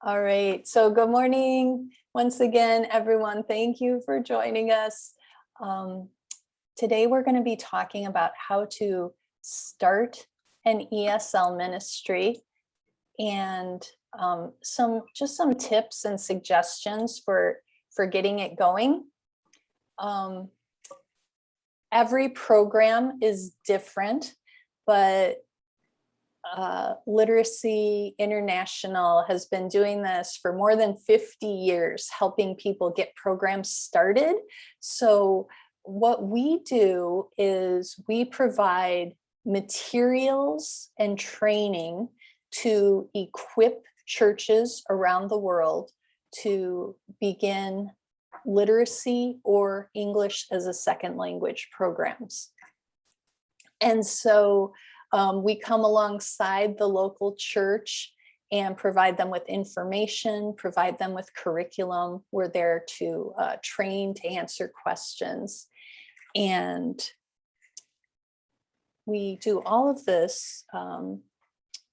All right, so good morning once again, everyone. Thank you for joining us. Today we're going to be talking about how to start an ESL ministry and some tips and suggestions for getting it going. Every program is different, but Literacy International has been doing this for more than 50 years, helping people get programs started. So what we do is we provide materials and training to equip churches around the world to begin literacy or English as a second language programs. And so we come alongside the local church and provide them with information, provide them with curriculum. We're there to train to answer questions. And we do all of this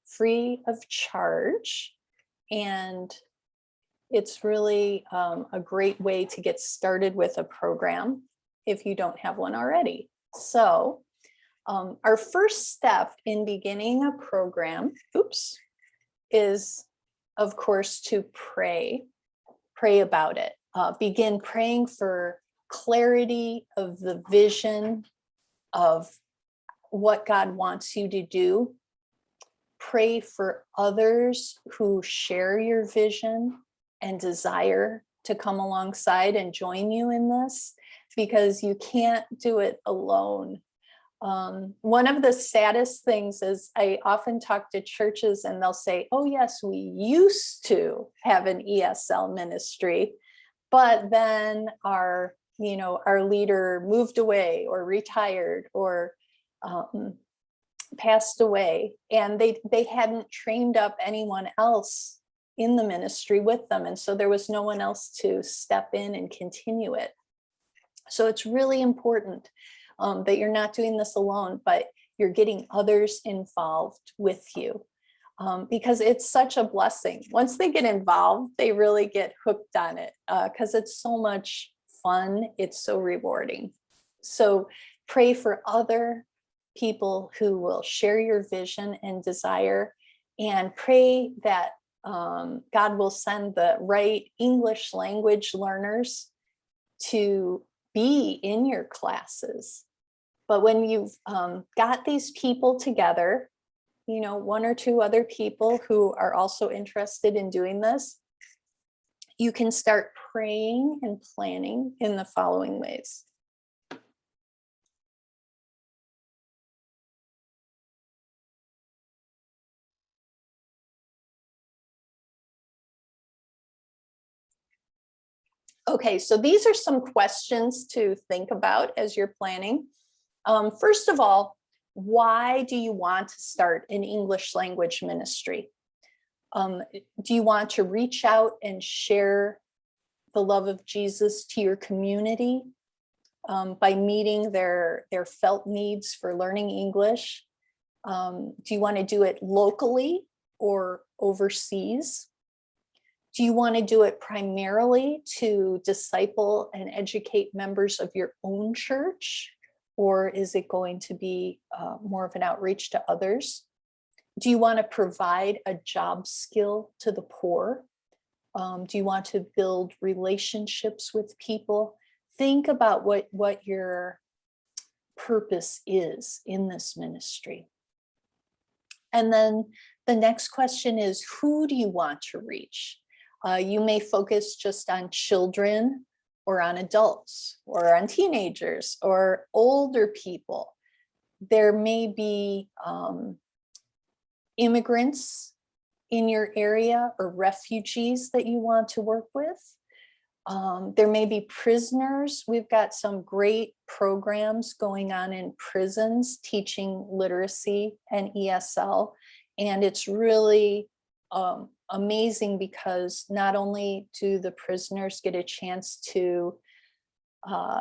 free of charge. And it's really a great way to get started with a program if you don't have one already. So our first step in beginning a program, is of course to pray about it. Begin praying for clarity of the vision of what God wants you to do. Pray for others who share your vision and desire to come alongside and join you in this, because you can't do it alone. One of the saddest things is I often talk to churches and they'll say, oh yes, we used to have an ESL ministry, but then our leader moved away or retired or passed away, and they hadn't trained up anyone else in the ministry with them. And so there was no one else to step in and continue it. So it's really important that you're not doing this alone, but you're getting others involved with you, because it's such a blessing. Once they get involved, they really get hooked on it because it's so much fun. It's so rewarding. So pray for other people who will share your vision and desire, and pray that God will send the right English language learners to be in your classes. But when you've got these people together, one or two other people who are also interested in doing this, you can start praying and planning in the following ways. Okay, so these are some questions to think about as you're planning. First of all, why do you want to start an English language ministry? Do you want to reach out and share the love of Jesus to your community by meeting their felt needs for learning English? Do you want to do it locally or overseas? Do you want to do it primarily to disciple and educate members of your own church? Or is it going to be more of an outreach to others? Do you want to provide a job skill to the poor? Do you want to build relationships with people? Think about what your purpose is in this ministry. And then the next question is, who do you want to reach? You may focus just on children or on adults or on teenagers or older people. There may be immigrants in your area or refugees that you want to work with. There may be prisoners. We've got some great programs going on in prisons teaching literacy and ESL. And it's really amazing because not only do the prisoners get a chance to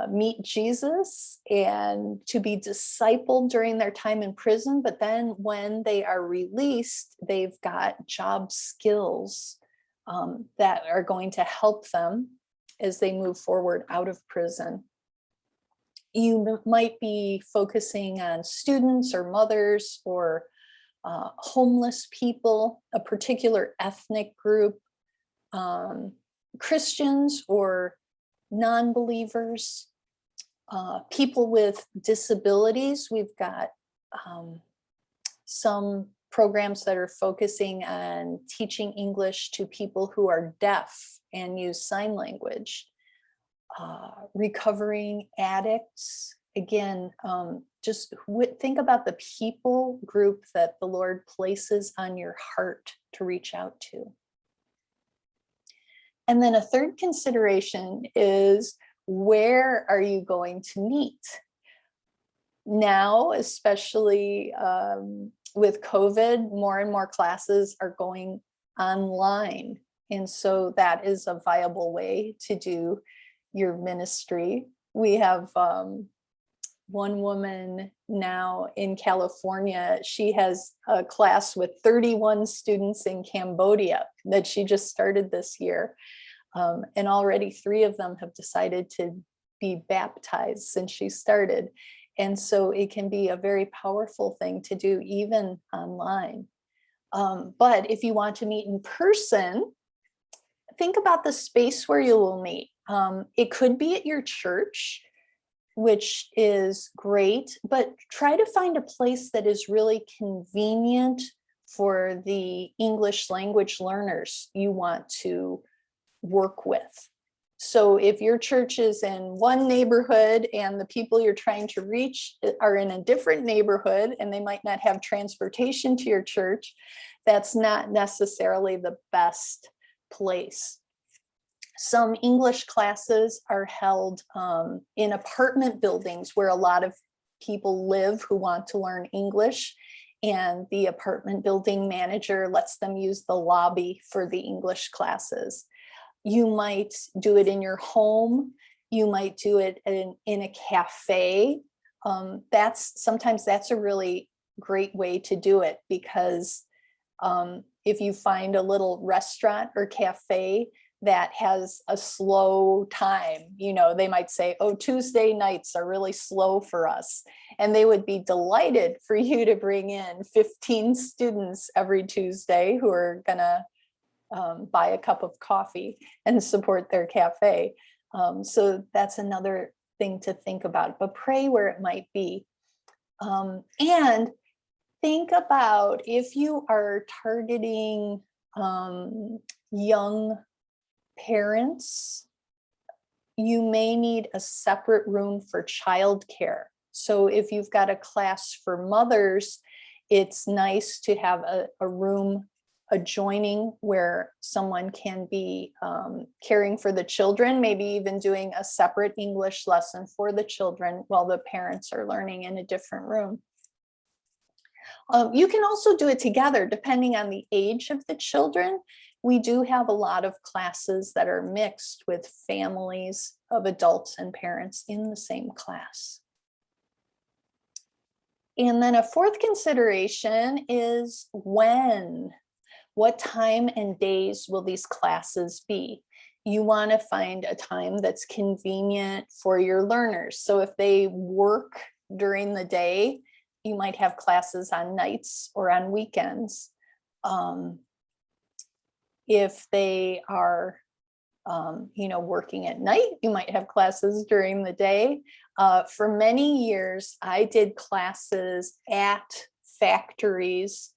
meet Jesus and to be discipled during their time in prison, but then when they are released, they've got job skills that are going to help them as they move forward out of prison. You might be focusing on students or mothers or homeless people, a particular ethnic group, Christians or non-believers, people with disabilities. We've got some programs that are focusing on teaching English to people who are deaf and use sign language. Recovering addicts. Again, just think about the people group that the Lord places on your heart to reach out to. And then a third consideration is, where are you going to meet? Now, especially with COVID, more and more classes are going online. And so that is a viable way to do your ministry. We have one woman now in California. She has a class with 31 students in Cambodia that she just started this year. And already 3 of them have decided to be baptized since she started. And so it can be a very powerful thing to do even online. But if you want to meet in person, think about the space where you will meet. It could be at your church, which is great, but try to find a place that is really convenient for the English language learners you want to work with. So if your church is in one neighborhood and the people you're trying to reach are in a different neighborhood and they might not have transportation to your church, that's not necessarily the best place. Some English classes are held in apartment buildings where a lot of people live who want to learn English, and the apartment building manager lets them use the lobby for the English classes. You might do it in your home. You might do it in a cafe. Sometimes that's a really great way to do it, because if you find a little restaurant or cafe that has a slow time, they might say, oh, Tuesday nights are really slow for us. And they would be delighted for you to bring in 15 students every Tuesday who are gonna buy a cup of coffee and support their cafe. So that's another thing to think about, but pray where it might be. And think about, if you are targeting young parents, you may need a separate room for childcare. So if you've got a class for mothers, it's nice to have a room adjoining where someone can be caring for the children, maybe even doing a separate English lesson for the children while the parents are learning in a different room. You can also do it together depending on the age of the children. We do have a lot of classes that are mixed with families of adults and parents in the same class. And then a fourth consideration is when. What time and days will these classes be? You want to find a time that's convenient for your learners. So if they work during the day, you might have classes on nights or on weekends. If they are, working at night, you might have classes during the day. For many years, I did classes at factories.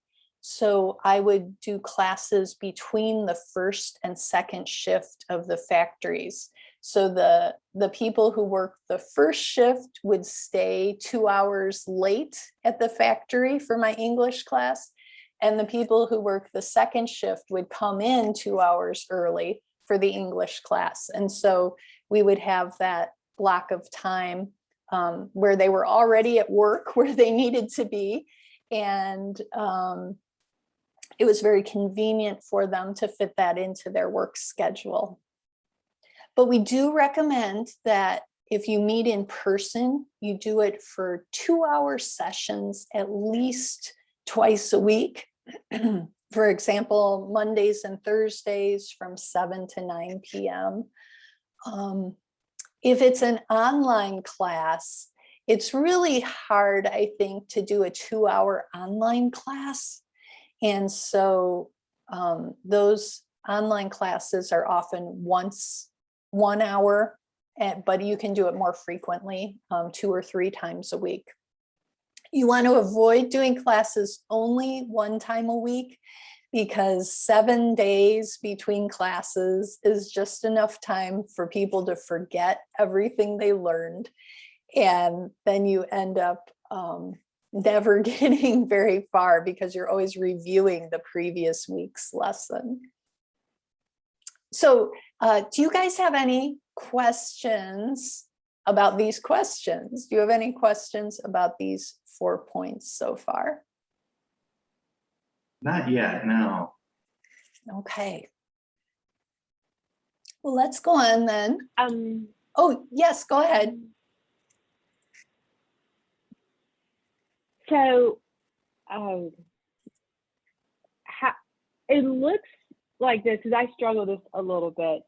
So I would do classes between the first and second shift of the factories. So the people who work the first shift would stay 2 hours late at the factory for my English class. And the people who work the second shift would come in 2 hours early for the English class. And so we would have that block of time where they were already at work, where they needed to be. And it was very convenient for them to fit that into their work schedule. But we do recommend that if you meet in person, you do it for 2-hour sessions at least twice a week. For example, Mondays and Thursdays from 7 to 9 p.m. If it's an online class, it's really hard, I think, to do a 2-hour online class. And so those online classes are often once 1 hour, but you can do it more frequently, 2 or 3 times a week. You want to avoid doing classes only 1 time a week, because 7 days between classes is just enough time for people to forget everything they learned. And then you end up never getting very far, because you're always reviewing the previous week's lesson. So do you guys have any questions about these questions? Do you have any questions about these 4 points so far? Not yet, no. Okay. Well, let's go on then. Oh, yes, go ahead. So it looks like this, because I struggle this a little bit.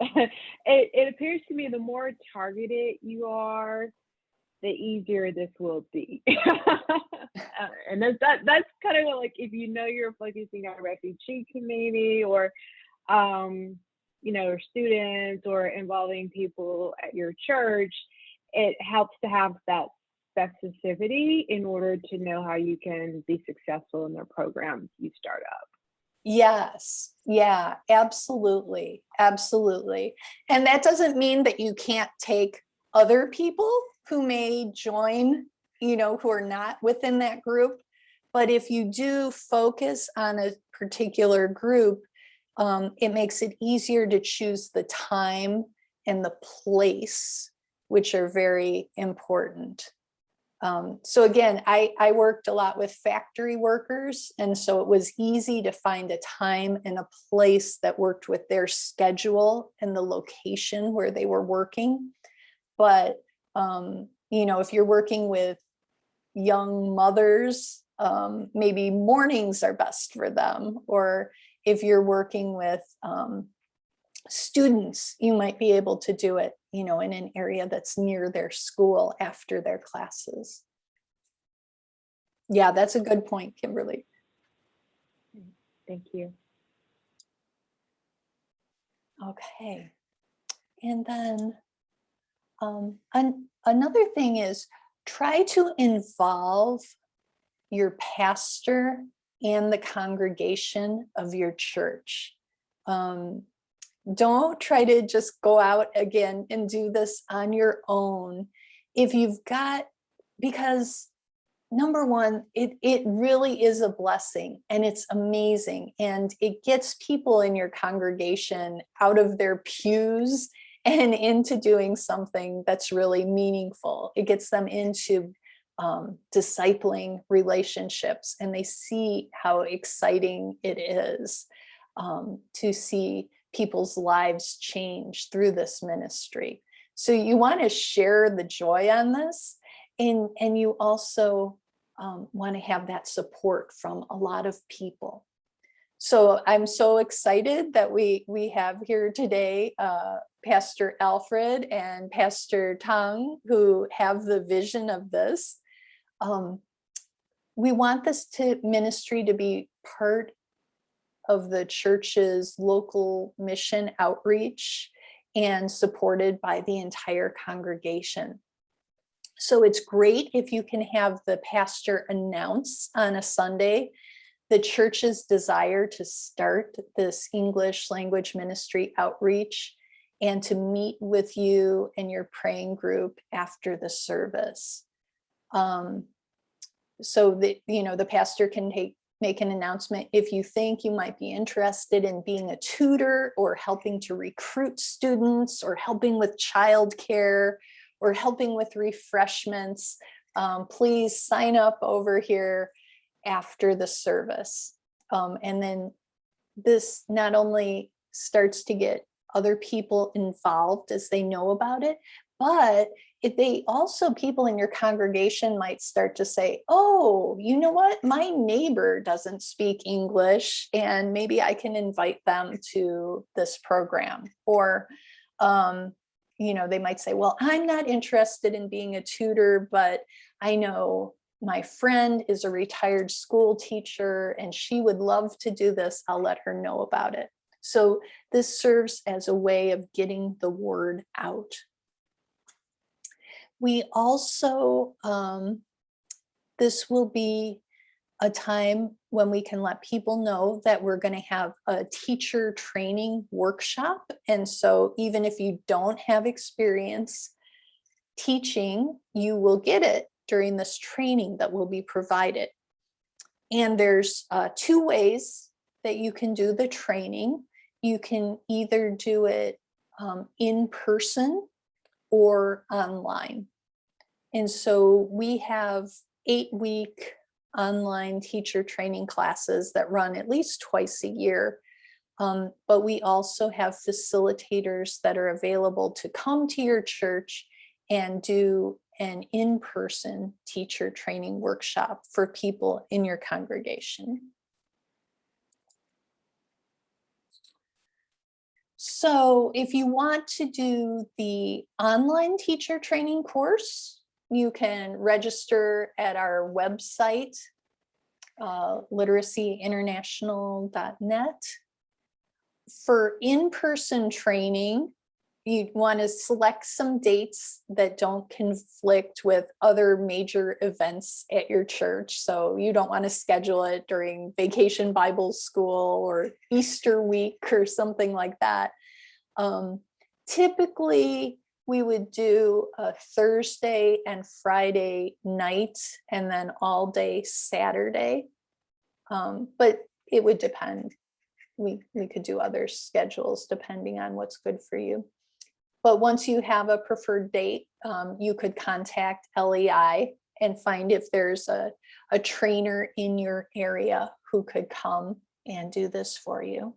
It appears to me the more targeted you are, the easier this will be. And that's kind of like, if you know you're focusing on refugee community, or you know, or students, or involving people at your church, it helps to have that specificity in order to know how you can be successful in the programs you start up. Yes, yeah, absolutely, absolutely. And that doesn't mean that you can't take other people who may join, you know, who are not within that group. But if you do focus on a particular group, it makes it easier to choose the time and the place, which are very important. So again, I worked a lot with factory workers, and so it was easy to find a time and a place that worked with their schedule and the location where they were working. But you know, if you're working with young mothers, maybe mornings are best for them. Or if you're working with students, you might be able to do it, you know, in an area that's near their school after their classes. Yeah, that's a good point, Kimberly. Thank you. Okay. And then another thing is, try to involve your pastor and the congregation of your church. Don't try to just go out again and do this on your own. If you've got, because number one, it really is a blessing, and it's amazing. And it gets people in your congregation out of their pews and into doing something that's really meaningful. It gets them into discipling relationships, and they see how exciting it is to see people's lives change through this ministry. So you want to share the joy on this, and you also want to have that support from a lot of people. So I'm so excited that we have here today Pastor Alfred and Pastor Tang, who have the vision of this. We want this ministry to be part of the church's local mission outreach and supported by the entire congregation. So it's great if you can have the pastor announce on a Sunday the church's desire to start this English language ministry outreach, and to meet with you and your praying group after the service. So that, you know, the pastor can make an announcement if you think you might be interested in being a tutor, or helping to recruit students, or helping with childcare, or helping with refreshments. Please sign up over here after the service. And then this not only starts to get other people involved as they know about it, But if they also, people in your congregation might start to say, oh, you know what, my neighbor doesn't speak English, and maybe I can invite them to this program. Or they might say, well, I'm not interested in being a tutor, but I know my friend is a retired school teacher and she would love to do this. I'll let her know about it. So this serves as a way of getting the word out. We also, this will be a time when we can let people know that we're going to have a teacher training workshop. And so even if you don't have experience teaching, you will get it during this training that will be provided. And there's 2 ways that you can do the training. You can either do it in person or online. And so we have 8-week online teacher training classes that run at least twice a year. But we also have facilitators that are available to come to your church and do an in-person teacher training workshop for people in your congregation. So if you want to do the online teacher training course, you can register at our website, literacyinternational.net. For in-person training, you want to select some dates that don't conflict with other major events at your church. So you don't want to schedule it during Vacation Bible School or Easter week or something like that. Typically, we would do a Thursday and Friday night and then all day Saturday. But it would depend. We could do other schedules depending on what's good for you. But once you have a preferred date, you could contact LEI and find if there's a trainer in your area who could come and do this for you.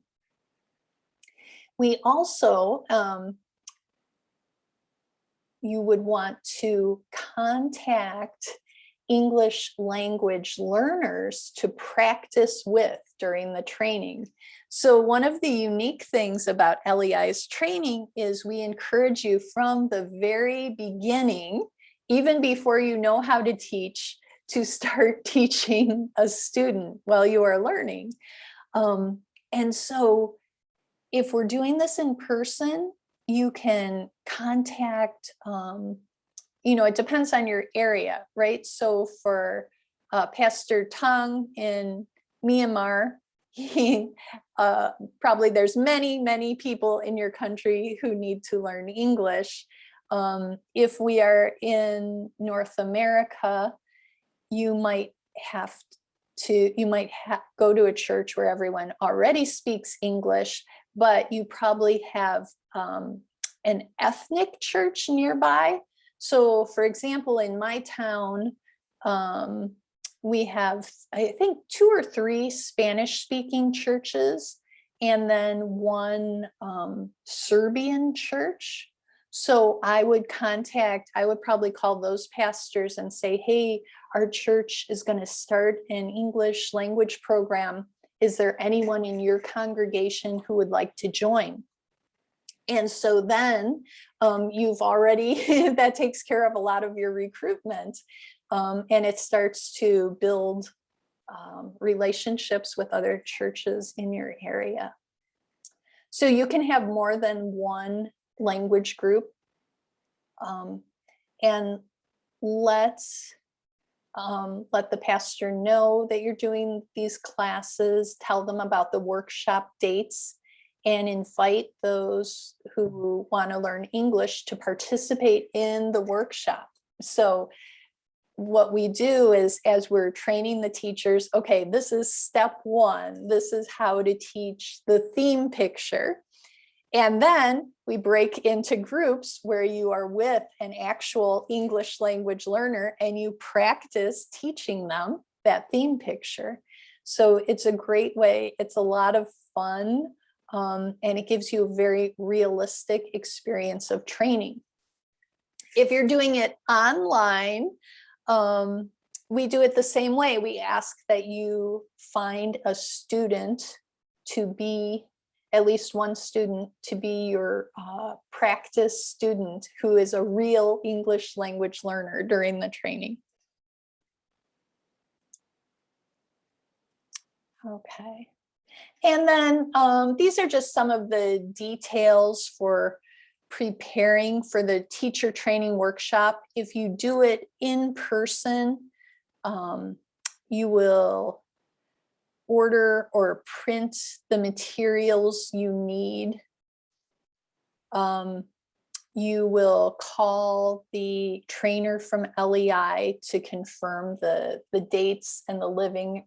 We also, you would want to contact English language learners to practice with during the training. So one of the unique things about LEI's training is we encourage you from the very beginning, even before you know how to teach, to start teaching a student while you are learning. And so if we're doing this in person, you can contact, it depends on your area, right? So for Pastor Tang in Myanmar, probably there's many people in your country who need to learn English. If we are in North America, you might go to a church where everyone already speaks English, but you probably have an ethnic church nearby. So for example, in my town, we have, I think, 2 or 3 Spanish-speaking churches, and then 1 Serbian church. So I would probably call those pastors and say, hey, our church is going to start an English language program. Is there anyone in your congregation who would like to join? And so then you've already, that takes care of a lot of your recruitment. And it starts to build relationships with other churches in your area. So you can have more than 1 language group, and let the pastor know that you're doing these classes, tell them about the workshop dates, and invite those who want to learn English to participate in the workshop. So what we do is, as we're training the teachers, okay, this is step 1. This is how to teach the theme picture. And then we break into groups where you are with an actual English language learner and you practice teaching them that theme picture. So it's a great way. It's a lot of fun, and it gives you a very realistic experience of training. If you're doing it online, we do it the same way. We ask that you find a student to be, at least one student to be your practice student who is a real English language learner during the training. Okay. And then these are just some of the details for preparing for the teacher training workshop. If you do it in person, you will order or print the materials you need. You will call the trainer from LEI to confirm the dates and the living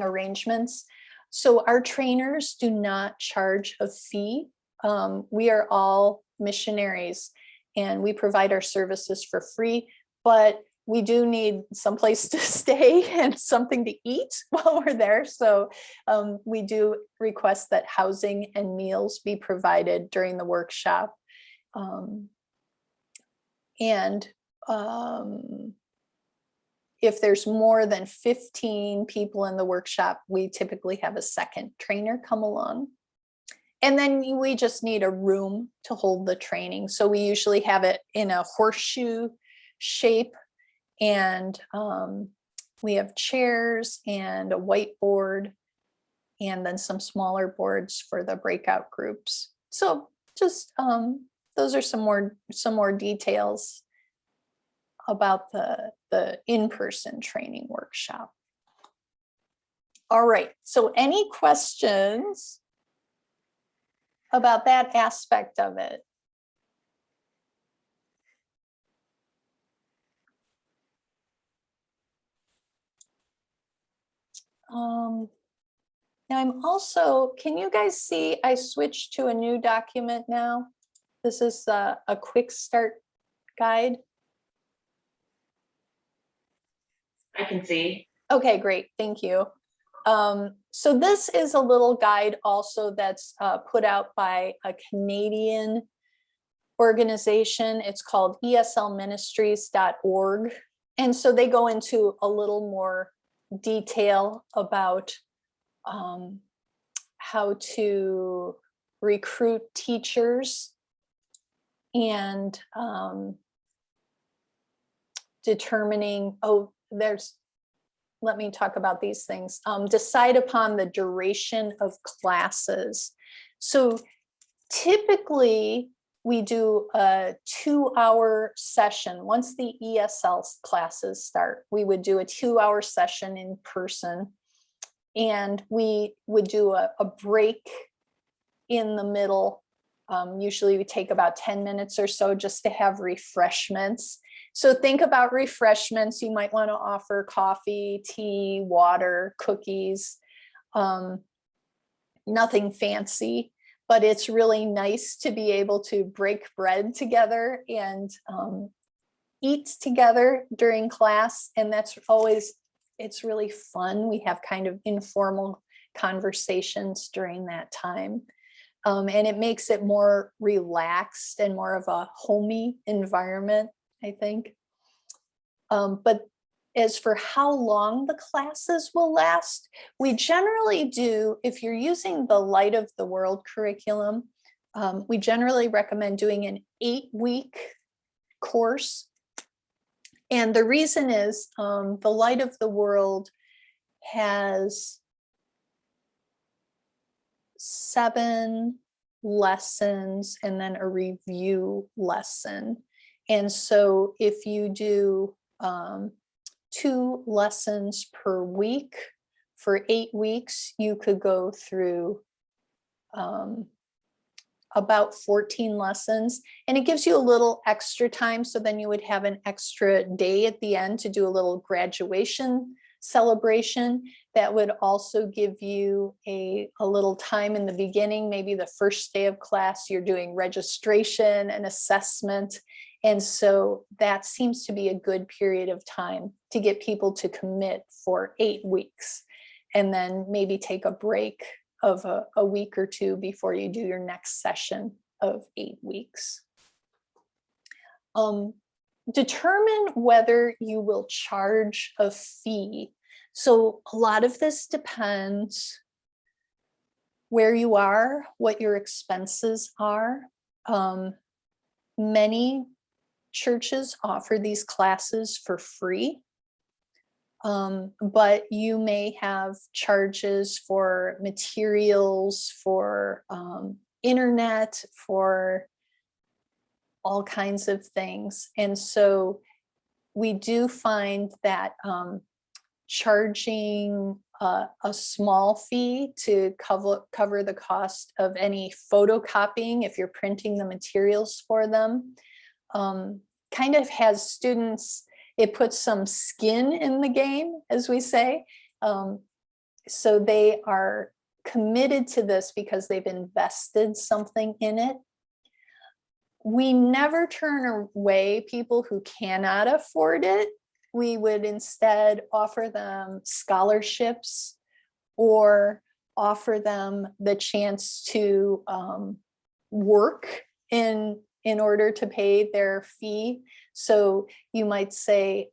arrangements. So our trainers do not charge a fee. We are all missionaries and we provide our services for free, but we do need someplace to stay and something to eat while we're there. So we do request that housing and meals be provided during the workshop. If there's more than 15 people in the workshop, we typically have a second trainer come along. And then we just need a room to hold the training. So we usually have it in a horseshoe shape, and we have chairs and a whiteboard, and then some smaller boards for the breakout groups. So just those are some more details about the in-person training workshop. All right, so any questions about that aspect of it? Now I'm also, can you guys see, I switched to a new document now. This is a quick start guide. I can see. Okay, great, thank you. So this is a little guide also that's put out by a Canadian organization. It's called eslministries.org. And so they go into a little more detail about how to recruit teachers and determining, let me talk about these things. Decide upon the duration of classes. So typically we do a 2-hour session. Once the ESL classes start, we would do a 2-hour session in person, and we would do a break in the middle. Usually we take about 10 minutes or so just to have refreshments. So think about refreshments. You might want to offer coffee, tea, water, cookies, nothing fancy, but it's really nice to be able to break bread together and eat together during class. And that's always, it's really fun. We have kind of informal conversations during that time. And it makes it more relaxed and more of a homey environment, I think. But as for how long the classes will last, we generally do, if you're using the Light of the World curriculum, we generally recommend doing an 8-week course. And the reason is the Light of the World has 7 lessons and then a review lesson. And so if you do 2 lessons per week for 8 weeks, you could go through about 14 lessons, and it gives you a little extra time. So then you would have an extra day at the end to do a little graduation celebration. That would also give you a little time in the beginning. Maybe the first day of class, you're doing registration and assessment. And so that seems to be a good period of time to get people to commit for 8 weeks, and then maybe take a break of a week or 2 before you do your next session of 8 weeks. Determine whether you will charge a fee. So a lot of this depends where you are, what your expenses are. Many churches offer these classes for free, but you may have charges for materials, for internet, for all kinds of things. And so we do find that charging a small fee to cover the cost of any photocopying if you're printing the materials for them kind of has students, it puts some skin in the game, as we say. So they are committed to this because they've invested something in it. We never turn away people who cannot afford it. We would instead offer them scholarships or offer them the chance to work in order to pay their fee. So you might say,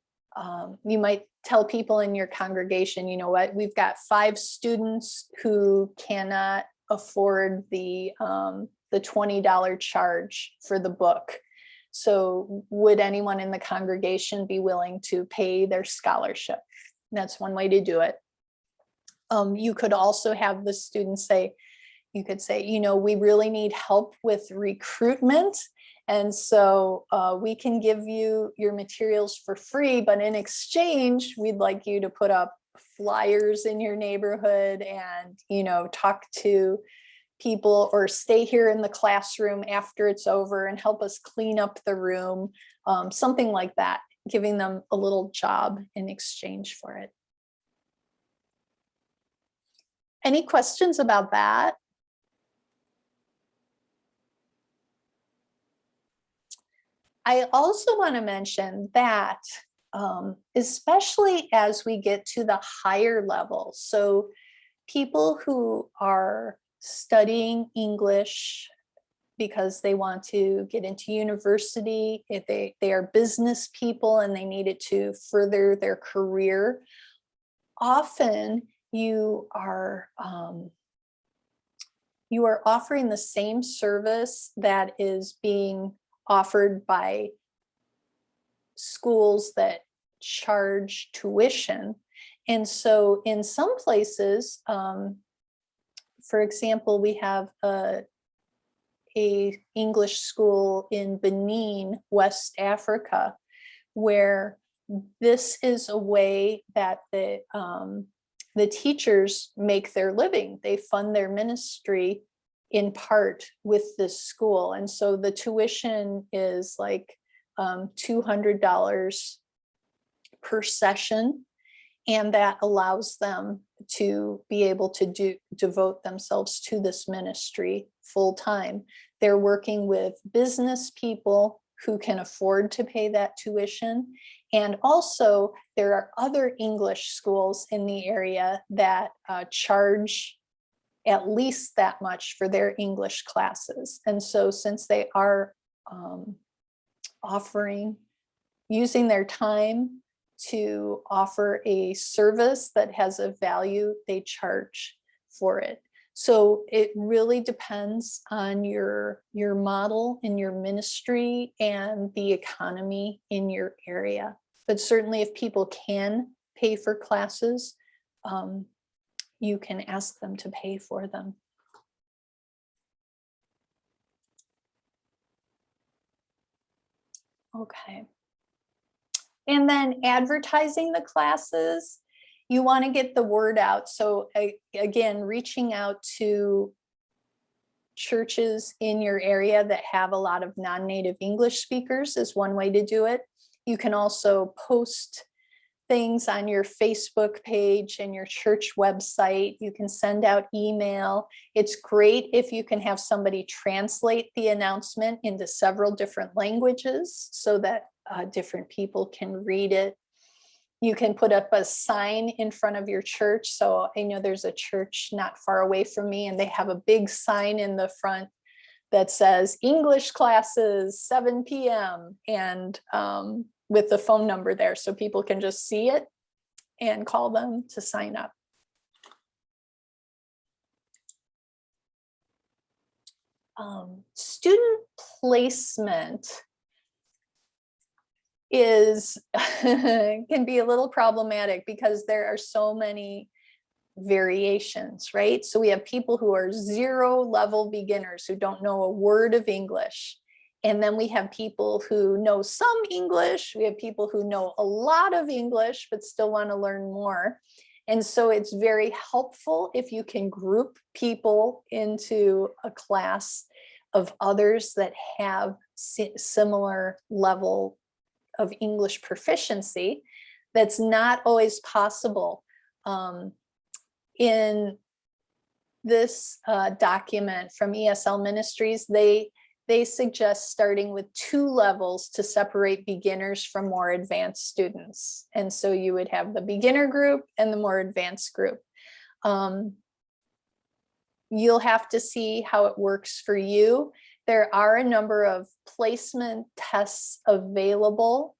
you might tell people in your congregation, you know what, we've got 5 students who cannot afford the $20 charge for the book. So would anyone in the congregation be willing to pay their scholarship? That's one way to do it. You could also have the students say, you could say, you know, we really need help with recruitment. And so we can give you your materials for free, but in exchange, we'd like you to put up flyers in your neighborhood and, you know, talk to people or stay here in the classroom after it's over and help us clean up the room, something like that, giving them a little job in exchange for it. Any questions about that? I also want to mention that, especially as we get to the higher level, so people who are studying English because they want to get into university, if they are business people and they need it to further their career, often you are offering the same service that is being offered by schools that charge tuition. And so in some places, for example, we have a English school in Benin, West Africa, where this is a way that the teachers make their living. They fund their ministry in part with this school. And so the tuition is like $200 per session. And that allows them to be able to devote themselves to this ministry full time. They're working with business people who can afford to pay that tuition. And also there are other English schools in the area that charge at least that much for their English classes. And so since they are using their time to offer a service that has a value, they charge for it. So it really depends on your model in your ministry and the economy in your area. But certainly if people can pay for classes, you can ask them to pay for them. Okay. And then advertising the classes, you want to get the word out. So again, reaching out to churches in your area that have a lot of non-native English speakers is one way to do it. You can also post things on your Facebook page and your church website. You can send out email. It's great if you can have somebody translate the announcement into several different languages so that different people can read it. You can put up a sign in front of your church. So I know there's a church not far away from me and they have a big sign in the front that says English classes 7 p.m. and with the phone number there, so people can just see it and call them to sign up. Student placement is can be a little problematic because there are so many variations, right? So we have people who are 0 level beginners who don't know a word of English. And then we have people who know some English. We have people who know a lot of English, but still want to learn more. And so it's very helpful if you can group people into a class of others that have similar level of English proficiency. That's not always possible. In this document from ESL Ministries, they suggest starting with 2 levels to separate beginners from more advanced students. And so you would have the beginner group and the more advanced group. You'll have to see how it works for you. There are a number of placement tests available.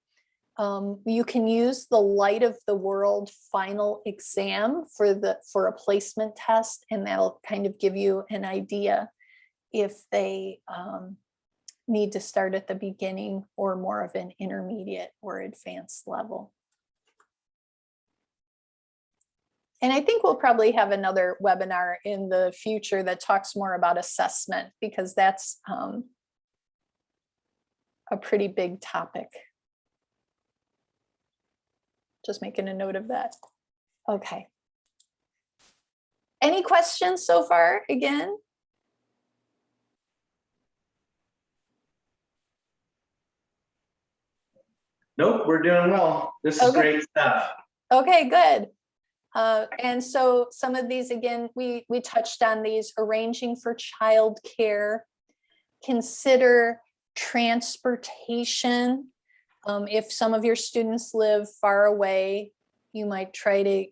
You can use the Light of the World final exam for a placement test, and that'll kind of give you an idea if they need to start at the beginning or more of an intermediate or advanced level. And I think we'll probably have another webinar in the future that talks more about assessment, because that's a pretty big topic. Just making a note of that. Okay. Any questions so far again? Nope, we're doing well. This is great stuff. Okay, good. And so some of these, again, we touched on these: arranging for childcare, consider transportation. If some of your students live far away, you might try to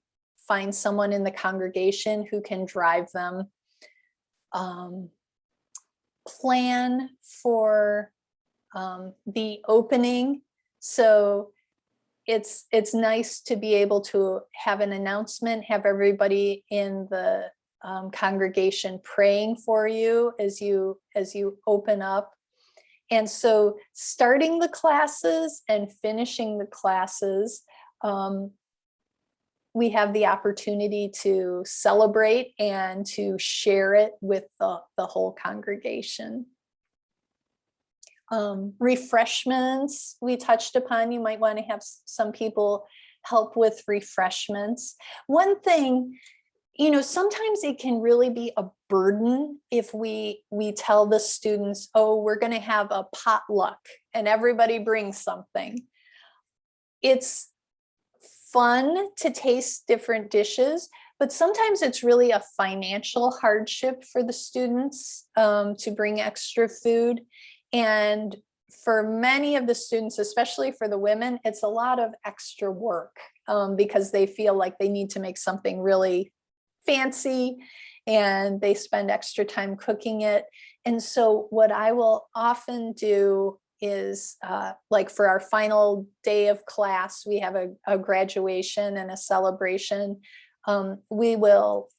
find someone in the congregation who can drive them. Plan for the opening. So it's nice to be able to have an announcement, have everybody in the congregation praying for you as you open up. And so starting the classes and finishing the classes, we have the opportunity to celebrate and to share it with the whole congregation. Refreshments we touched upon. You might want to have some people help with refreshments. One thing, sometimes it can really be a burden if we tell the students, oh, we're going to have a potluck and everybody brings something. It's fun to taste different dishes, but sometimes it's really a financial hardship for the students to bring extra food. And for many of the students, especially for the women, it's a lot of extra work because they feel like they need to make something really fancy and they spend extra time cooking it. And so what I will often do is like for our final day of class, we have a graduation and a celebration. We will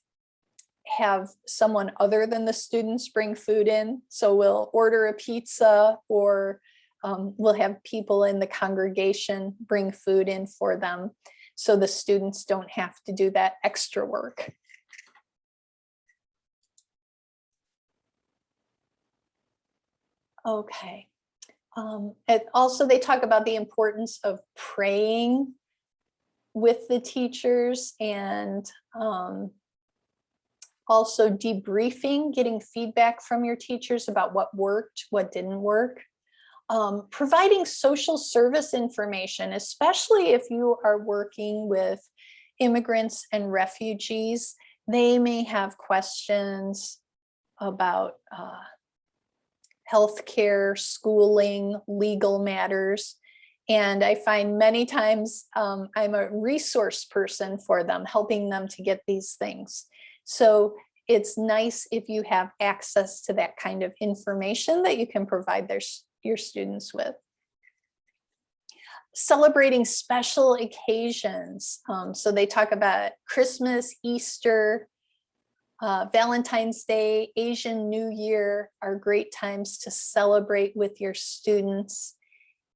have someone other than the students bring food in. So we'll order a pizza, or we'll have people in the congregation bring food in for them, so the students don't have to do that extra work. Okay. And also they talk about the importance of praying with the teachers, and also debriefing, getting feedback from your teachers about what worked, what didn't work. Providing social service information, especially if you are working with immigrants and refugees. They may have questions about healthcare, schooling, legal matters. And I find many times I'm a resource person for them, helping them to get these things. So it's nice if you have access to that kind of information that you can provide your students with. Celebrating special occasions. So they talk about Christmas, Easter, Valentine's Day, Asian New Year are great times to celebrate with your students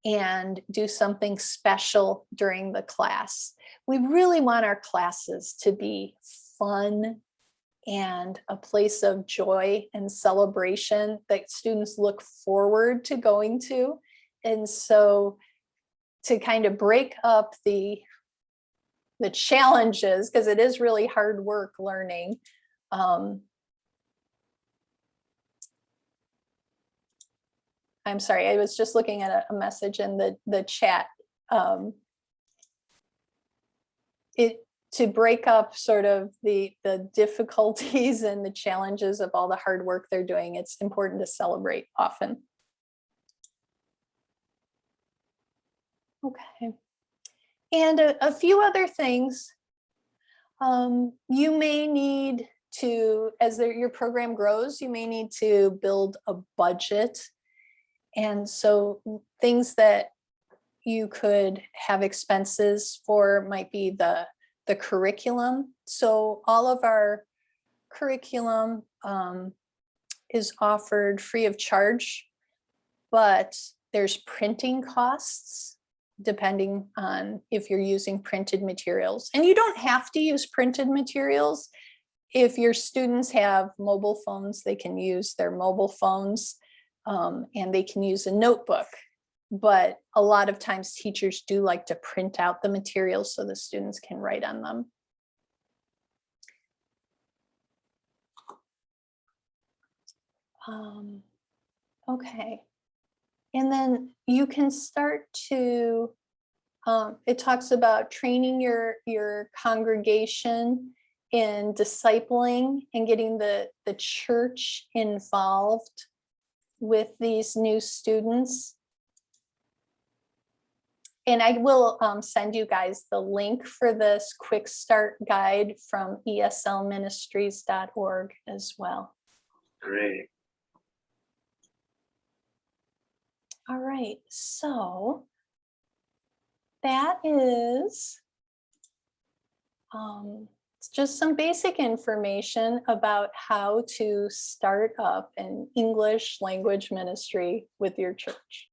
and do something special during the class. We really want our classes to be fun and a place of joy and celebration that students look forward to going to. And so to kind of break up the challenges, because it is really hard work learning. I'm sorry, I was just looking at a message in the chat. To break up sort of the difficulties and the challenges of all the hard work they're doing, it's important to celebrate often. Okay. And a few other things. You may need to, as your program grows, you may need to build a budget. And so things that you could have expenses for might be the curriculum. So all of our curriculum is offered free of charge, but there's printing costs depending on if you're using printed materials. And you don't have to use printed materials. If your students have mobile phones, they can use their mobile phones, and they can use a notebook. But a lot of times teachers do like to print out the materials so the students can write on them. Okay. And then you can start to, it talks about training your congregation in discipling and getting the church involved with these new students. And I will send you guys the link for this quick start guide from eslministries.org as well. Great. All right, so that is it's just some basic information about how to start up an English language ministry with your church.